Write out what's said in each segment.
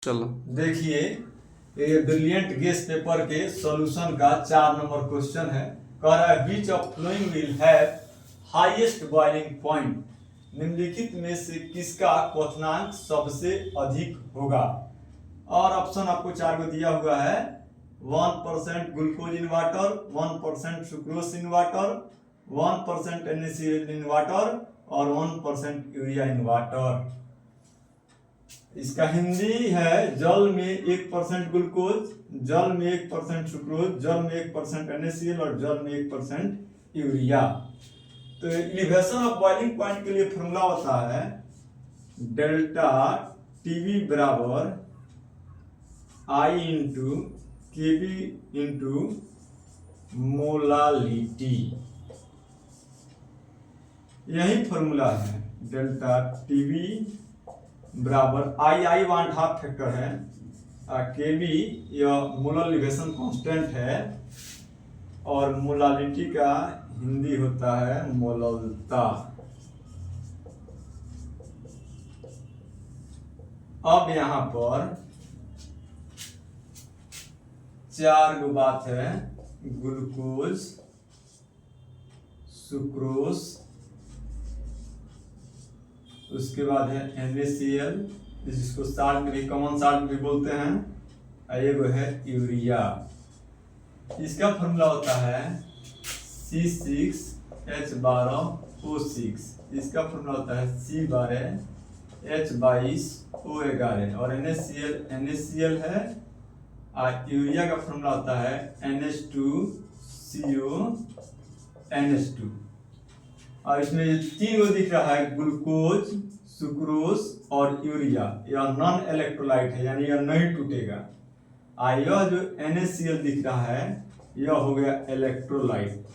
चलो देखिए, ये ब्रिलियंट गेस पेपर के सॉल्यूशन का 4 नंबर क्वेश्चन है। कह रहा है which of following will have highest boiling point. निम्नलिखित में से किसका क्वथनांक सबसे अधिक होगा। और ऑप्शन आपको 4 को दिया हुआ है। 1% glucose in water, 1% sucrose in water, 1% NaCl in water और 1% यूरिया इन वाटर। इसका हिंदी है जल में 1% ग्लूकोज, जल में 1% सुक्रोज, जल में 1% NaCl और जल में 1% यूरिया। तो एलिवेशन ऑफ बॉइलिंग पॉइंट के लिए फॉर्मूला होता है डेल्टा टीवी बराबर I into KB into molality. यही फॉर्मूला है डेल्टा टीवी बराबर आई वांट हाफ फैक्टर है, केबी यह मोलर लिवेशन कांस्टेंट है और मोलालिटी का हिंदी होता है मोललता। अब यहां पर 4 गो बात है ग्लूकोज, सुक्रोज, उसके बाद है NaCl जिसको साल्ट भी कॉमन साल्ट भी बोलते हैं, ये वो है यूरिया। इसका फॉर्मूला होता है C6H12O6। इसका फॉर्मूला होता है C12H22O11 और NaCl है और यूरिया का फॉर्मूला होता है NH2CONH2। और इसमें 3 गो दिख रहा है ग्लूकोज, सुक्रोज और यूरिया। यह नॉन इलेक्ट्रोलाइट है यानी यह नहीं टूटेगा। यह जो NaCl दिख रहा है यह हो गया इलेक्ट्रोलाइट।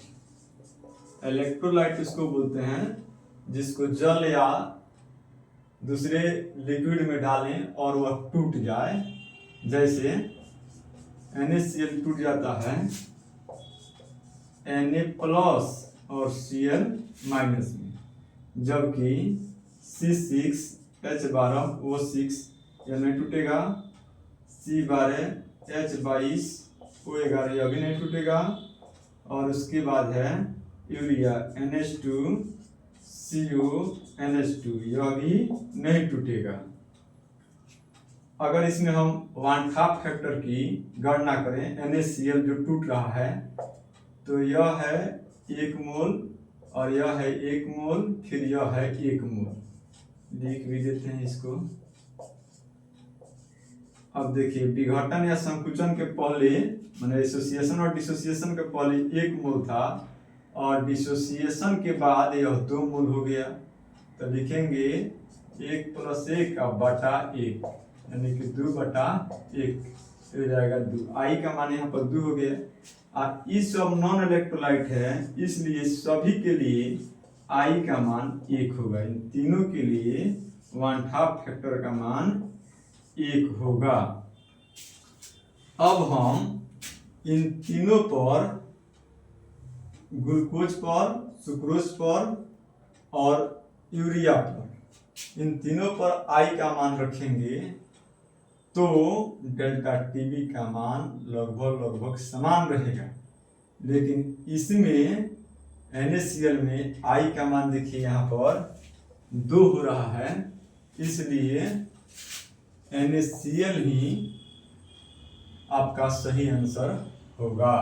इलेक्ट्रोलाइट इसको बोलते हैं जिसको जल या दूसरे लिक्विड में डालें और वह टूट जाए। जैसे NaCl टूट जाता है Na+ और Cl- में, जबकि C6H12O6 यह नहीं टूटेगा, C12H22O11 यह भी नहीं टूटेगा और उसके बाद है यूरिया NH2CONH2 यह भी नहीं टूटेगा। अगर इसमें हम 1/2 फैक्टर की गणना करें, NaCl जो टूट रहा है तो यह है 1 मोल और यह है 1 मोल, फिर यह है 1 मोल। लिख भी देते हैं इसको। अब देखिए विघटन या संकुचन के पहले माने एसोसिएशन और डिसोसिएशन के पहले 1 मोल था और डिसोसिएशन के बाद यह 2 मोल हो गया। तो लिखेंगे 1 + 1 बटा 1 यानी कि 2/1 हो जाएगा 2। आई का मान यहाँ पर 2 हो गया। इस सब नॉन इलेक्ट्रोलाइट है इसलिए सभी के लिए आई का मान 1 होगा। इन तीनों के लिए 1/2 फैक्टर का मान 1 होगा। अब हम इन तीनों पर ग्लूकोज पर, सुक्रोज पर और यूरिया पर, इन तीनों पर आई का मान रखेंगे तो डेल्टा टीवी का मान लगभग समान रहेगा। लेकिन इसमें NaCl में आई का मान देखिए यहाँ पर 2 हो रहा है, इसलिए NaCl ही आपका सही आंसर होगा।